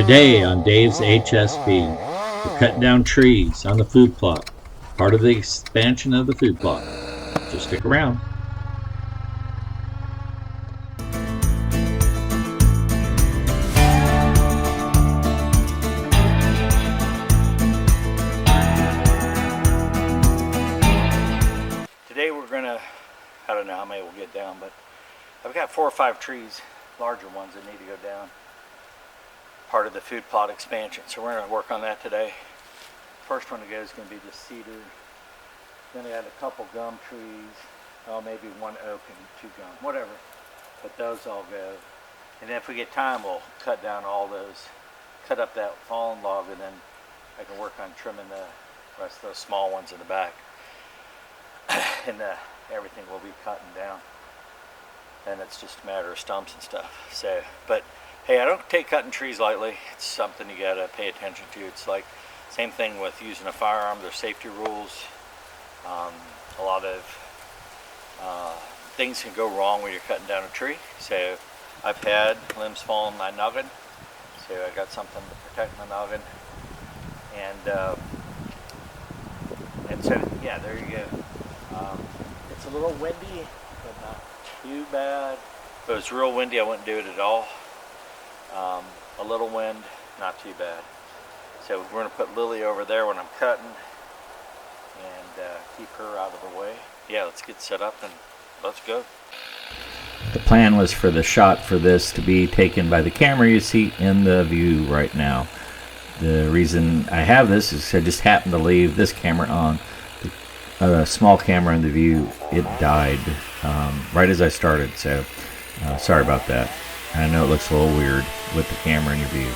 Today on Dave's HSP, we're cutting down trees on the food plot, part of the expansion of the food plot. So stick around. Today we're gonna, I don't know how many we'll get down, but I've got 4 or 5 trees, larger ones that need to go down. Part of the food plot expansion. So we're going to work on that today. First one to go is going to be the cedar. Then I had a couple gum trees. Oh, maybe 1 oak and 2 gum, whatever. But those all go. And then if we get time, we'll cut down all those, cut up that fallen log, and then I can work on trimming the rest of those small ones in the back. And everything will be cutting down. And it's just a matter of stumps and stuff. So, but hey, I don't take cutting trees lightly. It's something you gotta pay attention to. It's like same thing with using a firearm. There's safety rules. A lot of things can go wrong when you're cutting down a tree. So I've had limbs fall on my noggin. So I got something to protect my noggin. And so yeah, there you go. It's a little windy, but not too bad. If it was real windy, I wouldn't do it at all. A little wind, not too bad. So we're going to put Lily over there when I'm cutting and keep her out of the way. Yeah, let's get set up and let's go. The plan was for the shot for this to be taken by the camera you see in the view right now. The reason I have this is I just happened to leave this camera on. The small camera in the view, it died right as I started, so sorry about that. I know it looks a little weird with the camera in your view.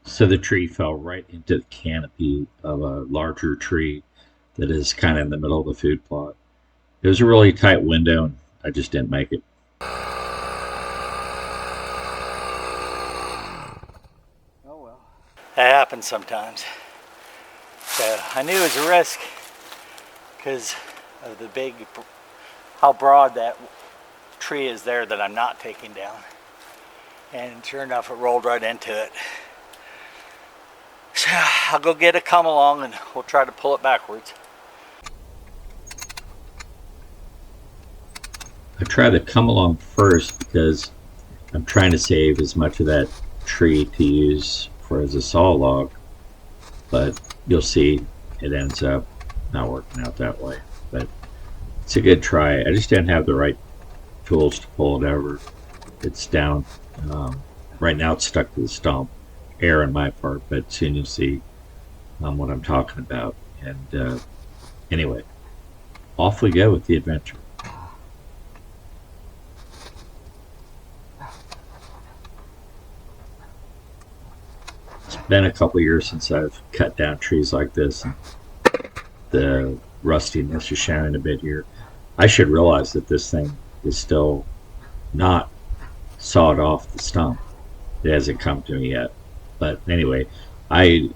So the tree fell right into the canopy of a larger tree that is kind of in the middle of the food plot. It was a really tight window and I just didn't make it. Oh well. That happens sometimes. So I knew it was a risk because of the big, how broad that tree is there that I'm not taking down. And sure enough, it rolled right into it. So I'll go get a come along and we'll try to pull it backwards. I try to come along first because I'm trying to save as much of that tree to use for as a saw log, but you'll see it ends up not working out that way. But it's a good try. I just didn't have the right tools to pull it over. It's down. Right now it's stuck to the stump. Air in my part, but soon you'll see what I'm talking about. And anyway, off we go with the adventure. It's been a couple years since I've cut down trees like this. And the rustiness is showing a bit here. I should realize that this thing is still not sawed off the stump. It hasn't come to me yet. But anyway, I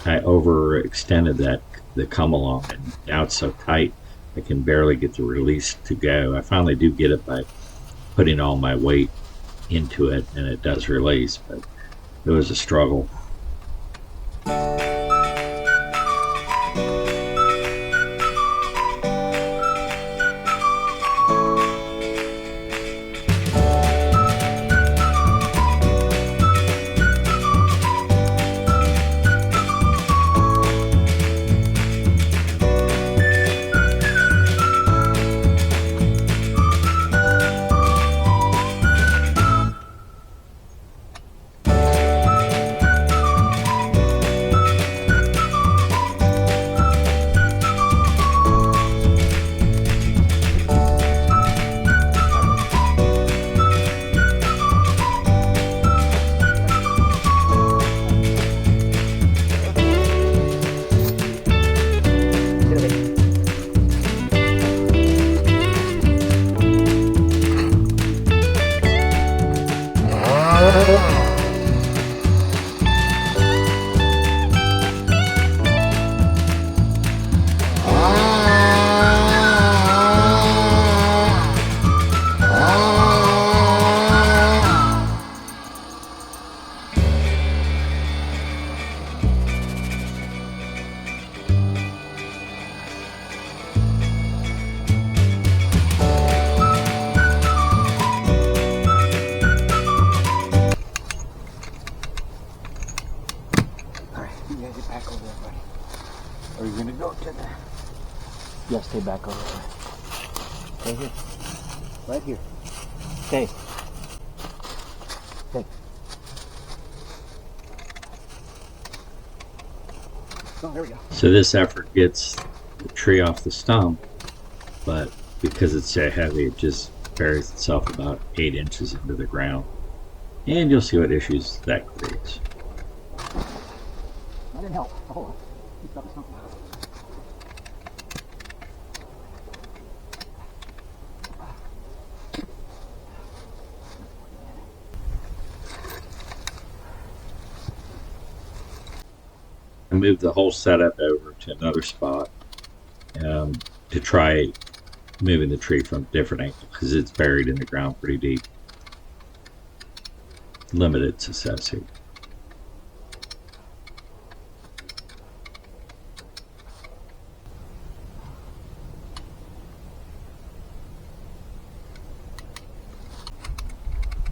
overextended the come along, and now it's so tight I can barely get the release to go. I finally do get it by putting all my weight into it, and it does release, but it was a struggle. Are you gonna go to the... Yeah, stay back over there. Stay here. Right here. Stay. Stay. Oh, there we go. So this effort gets the tree off the stump, but because it's so heavy, it just buries itself about 8 inches into the ground. And you'll see what issues that creates. That didn't help. Hold on. Keep up something. I moved the whole setup over to another spot to try moving the tree from a different angle because it's buried in the ground pretty deep. Limited success here.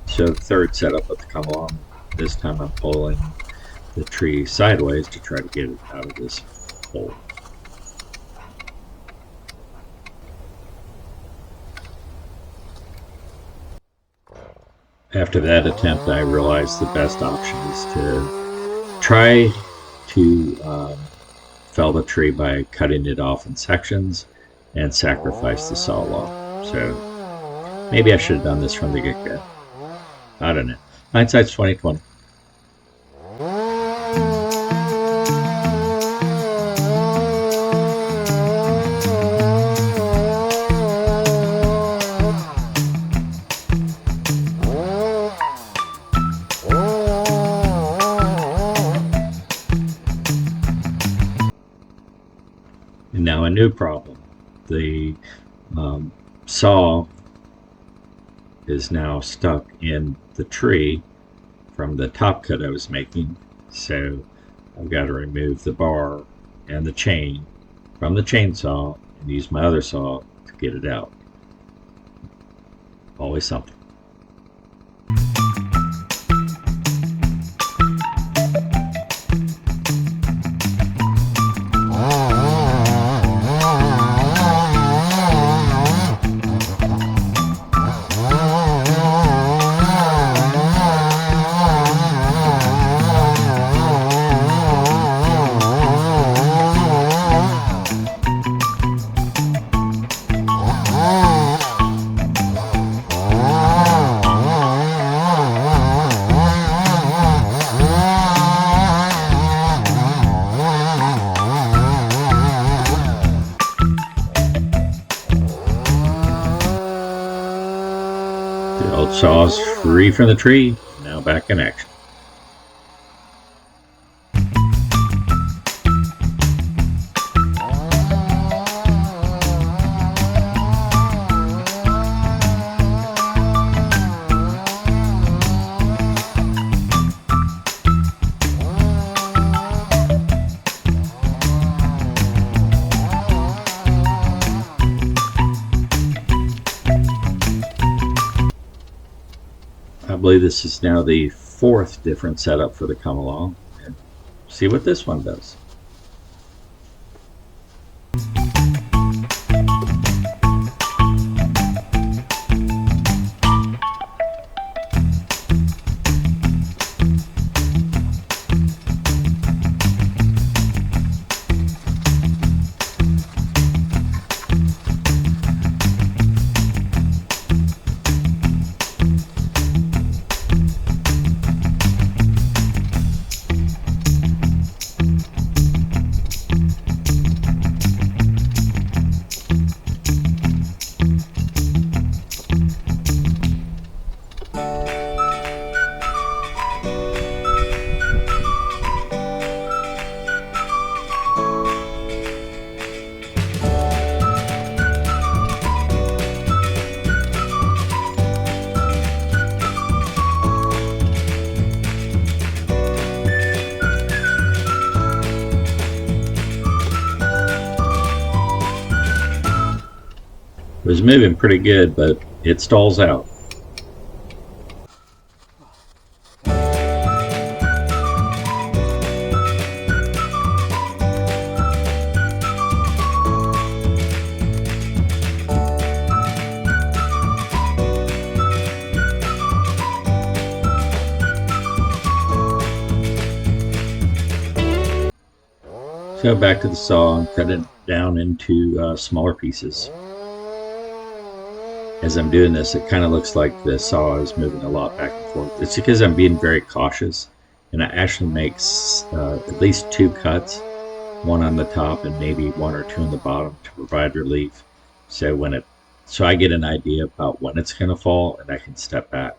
So the third setup with the come along. This time I'm pulling the tree sideways to try to get it out of this hole. After that attempt, I realized the best option is to try to fell the tree by cutting it off in sections and sacrifice the saw log. So maybe I should have done this from the get-go. I don't know. Hindsight's 20/20. And now a new problem. The saw is now stuck in the tree from the top cut I was making, so I've got to remove the bar and the chain from the chainsaw and use my other saw to get it out. Always something. The old saw's free from the tree, now back in action. I believe this is now the 4th different setup for the come along, and see what this one does. It was moving pretty good, but it stalls out. So back to the saw and cut it down into smaller pieces. As I'm doing this, it kind of looks like the saw is moving a lot back and forth. It's because I'm being very cautious, and I actually make at least 2 cuts, one on the top and maybe 1 or 2 on the bottom to provide relief. So I get an idea about when it's going to fall, and I can step back.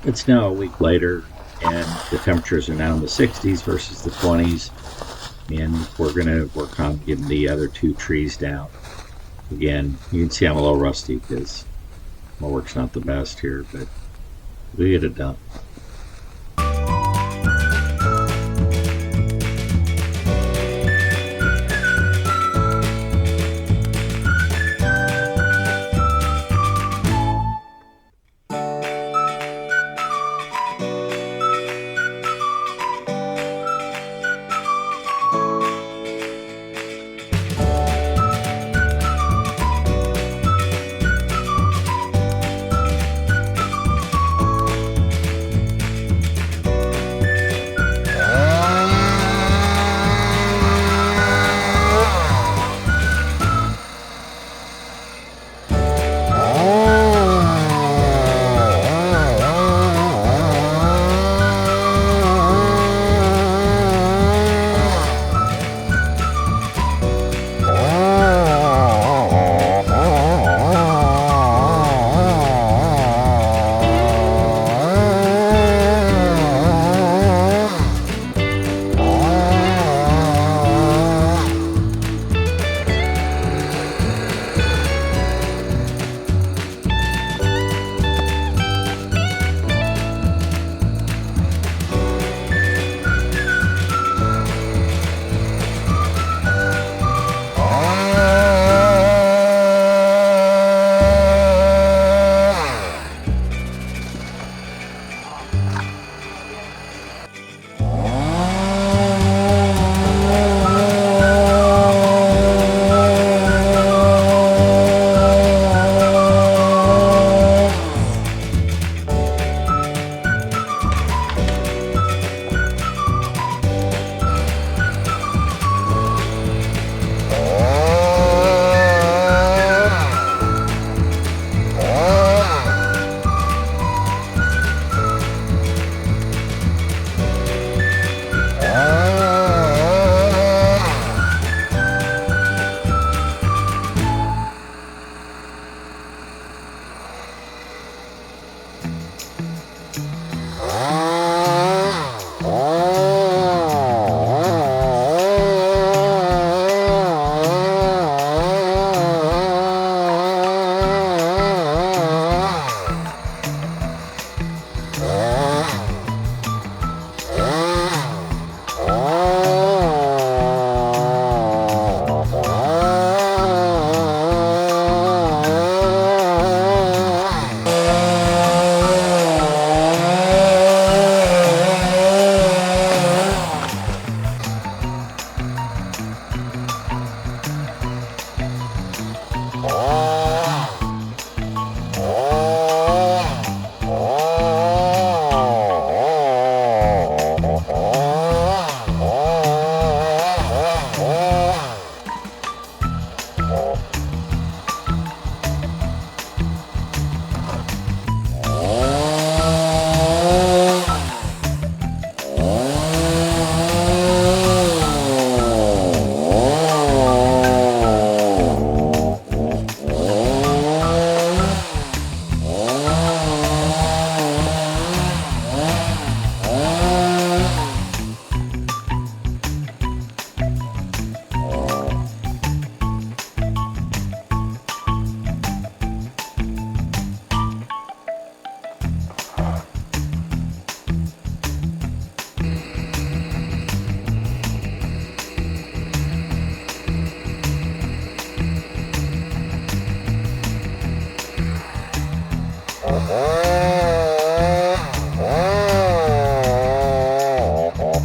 It's now a week later, and the temperatures are now in the 60s versus the 20s, and we're going to work on getting the other 2 trees down. Again, you can see I'm a little rusty because my work's not the best here, but we get it done.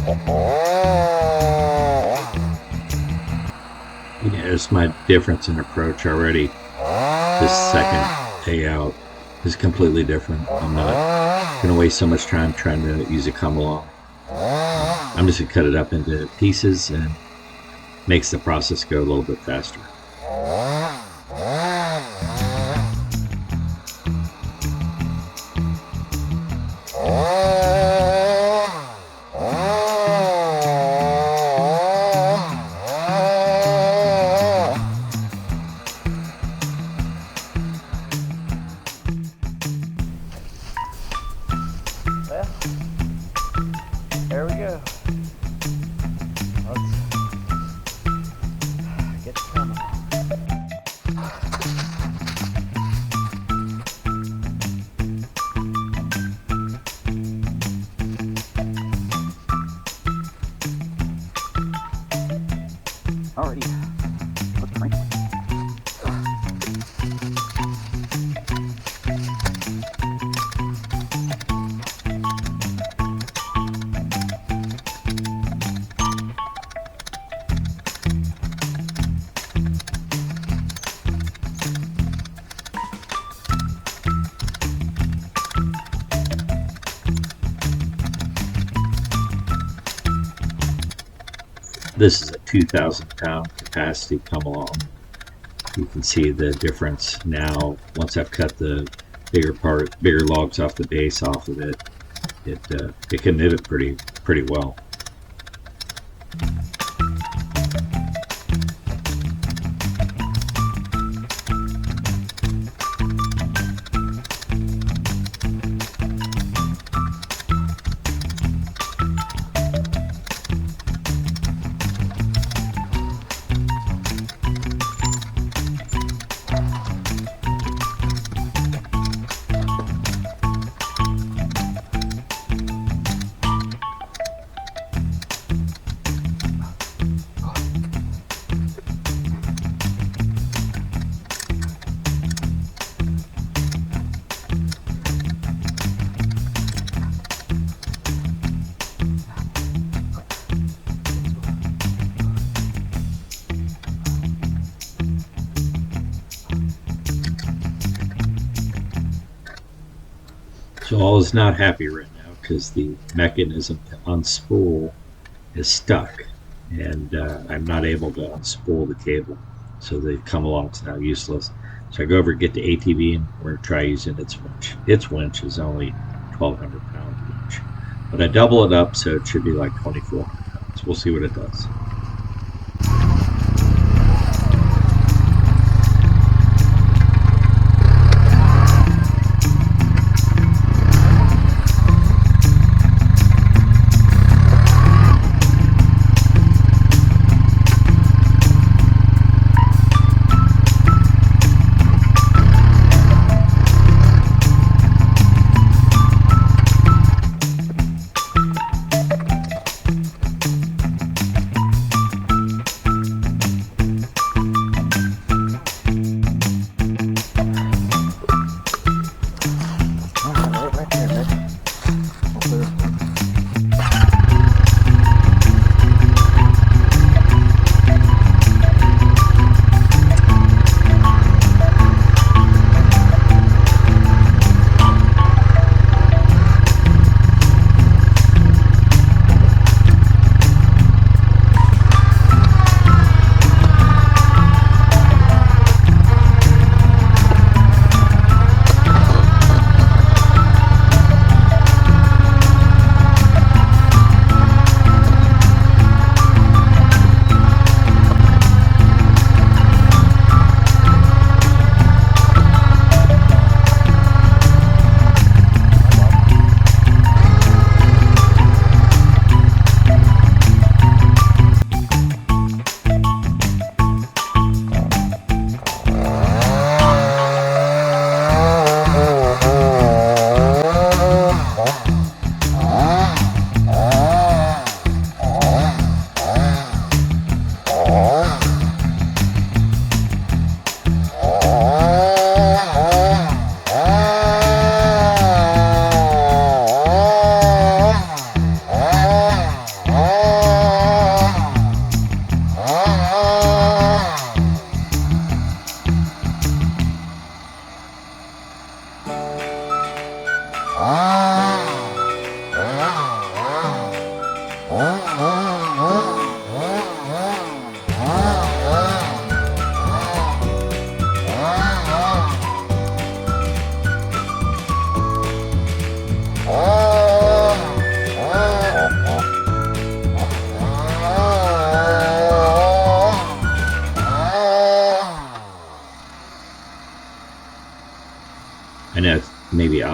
You notice my difference in approach already. This second day out is completely different. I'm not going to waste so much time trying to use a come along. I'm just going to cut it up into pieces, and makes the process go a little bit faster. Well, there we go. Let's get the camera. Alrighty, let's crank it. This is a 2,000-pound capacity come along. You can see the difference now. Once I've cut the bigger logs off the base off of it, it can knit it pretty well. So all is not happy right now because the mechanism to unspool is stuck, and I'm not able to unspool the cable. So the come along is now useless. So I go over and get the ATV, and we're going to try using its winch. Its winch is only 1,200 pound winch, but I double it up so it should be like 2,400 pounds. We'll see what it does.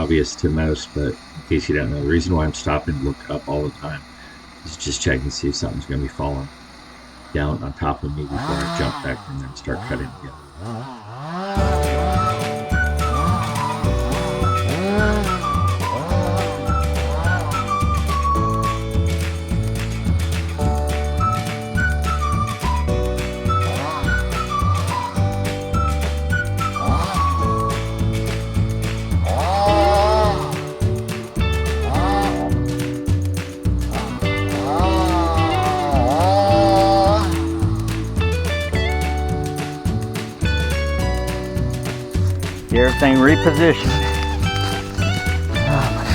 obvious to most, but in case you don't know, the reason why I'm stopping to look up all the time is just checking to see if something's going to be falling down on top of me before I jump back in there and start cutting again. Get everything repositioned. Oh my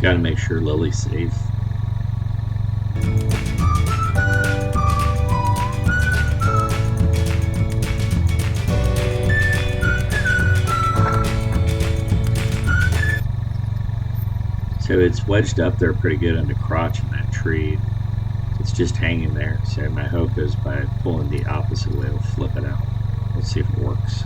Got to make sure Lily's safe. So it's wedged up there pretty good in the crotch in that tree. It's just hanging there. So my hope is by pulling the opposite way, it'll flip it out. Let's see if it works.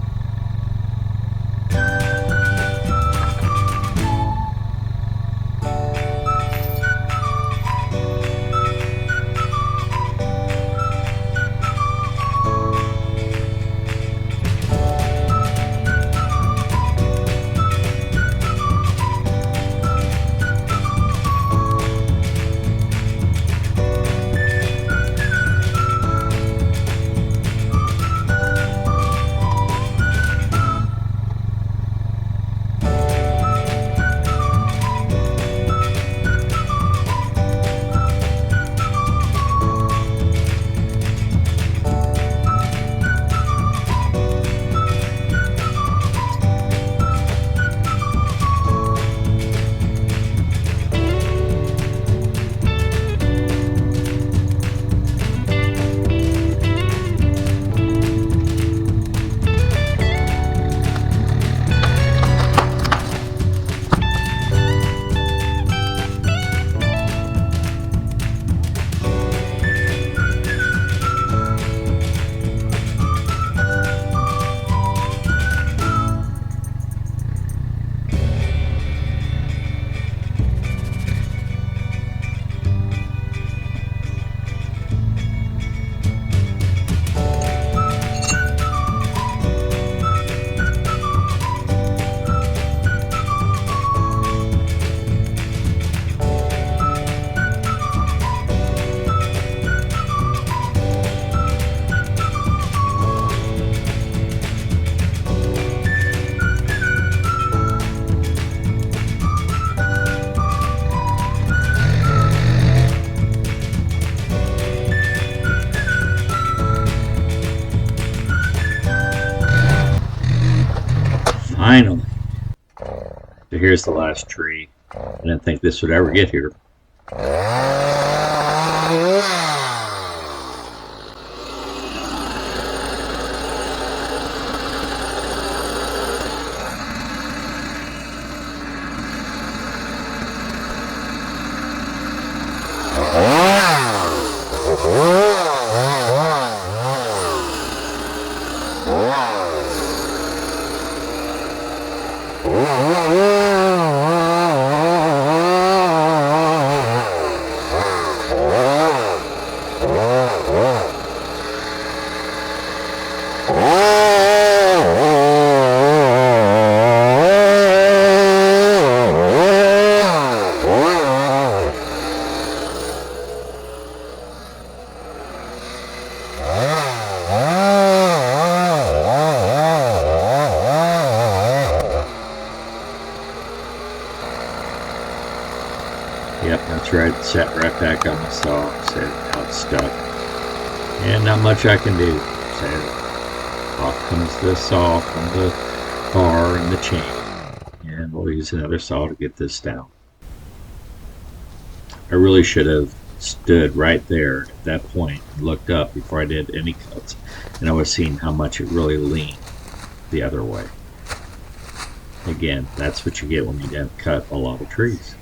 Finally. So here's the last tree. I didn't think this would ever get here. Yep, that's right. Set right back on the saw. So now it's stuck. And not much I can do. So off comes the saw from the bar and the chain. And we'll use another saw to get this down. I really should have stood right there at that point and looked up before I did any cuts. And I was seeing how much it really leaned the other way. Again, that's what you get when you don't cut a lot of trees.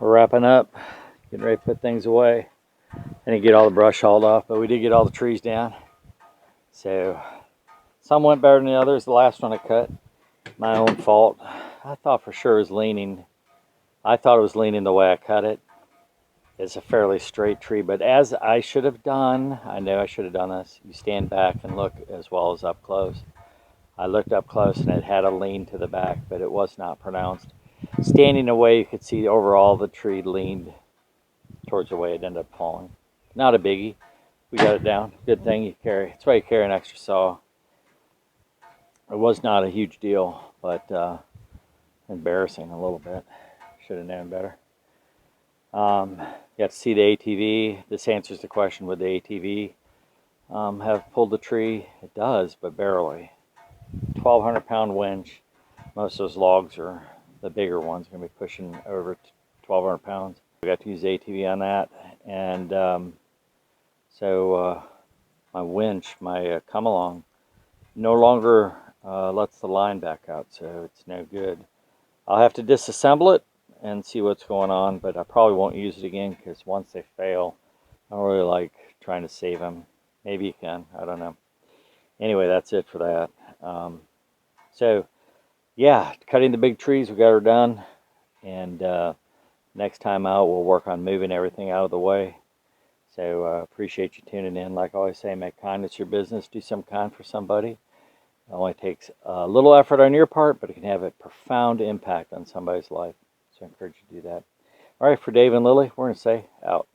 We're wrapping up, getting ready to put things away. I didn't get all the brush hauled off, but we did get all the trees down. So some went better than the others. The last one I cut, my own fault. I thought for sure it was leaning. I thought it was leaning the way I cut it. It's a fairly straight tree, but as I should have done, I know I should have done this. You stand back and look as well as up close. I looked up close and it had a lean to the back, but it was not pronounced. Standing away, you could see overall the tree leaned towards the way it ended up falling. Not a biggie. We got it down. Good thing you carry. That's why you carry an extra saw. It was not a huge deal, but embarrassing a little bit. Should have known better. You got to see the ATV. This answers the question, would the ATV have pulled the tree? It does, but barely. 1,200 pound winch. Most of those logs are the bigger ones, going to be pushing over 1,200 pounds. We got to use the ATV on that, and so my winch, my come along, no longer lets the line back out, so it's no good. I'll have to disassemble it and see what's going on, but I probably won't use it again because once they fail, I don't really like trying to save them. Maybe you can, I don't know. Anyway, that's it for that. So yeah, cutting the big trees, we got her done, and next time out we'll work on moving everything out of the way. So appreciate you tuning in. Like I always say, make kindness your business. Do some kind for somebody. It only takes a little effort on your part, but it can have a profound impact on somebody's life. So I encourage you to do that. All right, for Dave and Lily, we're going to say out.